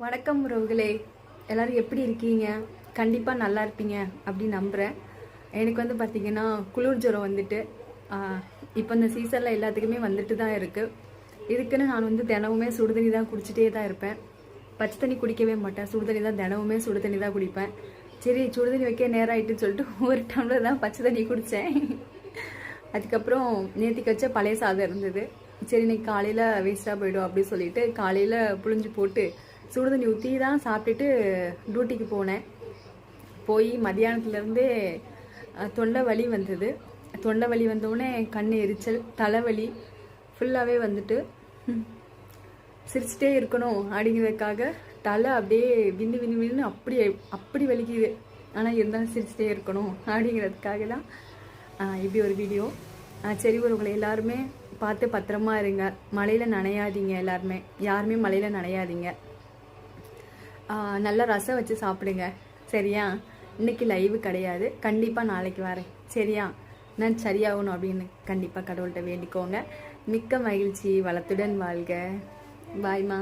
வணக்கம் உறவுகளே, எல்லாரும் எப்படி இருக்கீங்க? கண்டிப்பாக நல்லா இருப்பீங்க அப்படின்னு நம்புகிறேன். எனக்கு வந்து பார்த்திங்கன்னா குளிர் ஜுரம் வந்துட்டு இப்போ இந்த சீசனில் எல்லாத்துக்குமே வந்துட்டு தான் இருக்குது. இதுக்குன்னு நான் வந்து தினமுமே சுடுதண்ணி தான் குடிச்சிட்டே தான் இருப்பேன். பச்சை தண்ணி குடிக்கவே மாட்டேன், சுடுதண்ணி தான், தினமுமே சுடுதண்ணி தான் குடிப்பேன். சரி, சுடுதண்ணி வைக்க நேரம் ஆகிட்டுன்னு சொல்லிட்டு ஒரு டம்ளர் தான் பச்சை தண்ணி குடித்தேன். அதுக்கப்புறம் நேற்றுக்கு வச்ச பழைய சாதம் இருந்தது. சரி, இன்னைக்கு காலையில் வேஸ்ட்டாக போய்டும் அப்படின்னு சொல்லிட்டு காலையில் புழிஞ்சு போட்டு சுடுதண்ணி ஊற்றி தான் சாப்பிட்டுட்டு டியூட்டிக்கு போனேன். போய் மதியானத்துலேருந்தே தொண்டை வலி வந்தது. தொண்டை வலி வந்தோடனே கண் எரிச்சல், தலைவலி ஃபுல்லாகவே வந்துட்டு சிரிச்சிட்டே இருக்கணும் அப்படிங்கிறதுக்காக தலை அப்படியே விந்து விந்து வின்னு அப்படி வலிக்குது. ஆனால் இருந்தாலும் சிரிச்சிட்டே இருக்கணும் அப்படிங்கிறதுக்காக தான் இப்படி ஒரு வீடியோ. சரி, உங்களை எல்லாருமே பார்த்து பத்திரமா இருங்க. மழையில் நனையாதீங்க, யாருமே மழையில் நனையாதீங்க. நல்லா ரசம் வச்சு சாப்பிடுங்க, சரியா? இன்னைக்கு லைவு கிடையாது, கண்டிப்பாக நாளைக்கு வரேன், சரியா? நான் சரியாகணும் அப்படின்னு கண்டிப்பாக கடவுள்கிட்ட வேண்டிக்கோங்க. மிக்க மகிழ்ச்சி, வளத்துடன் வாழ்க. பாய்மா.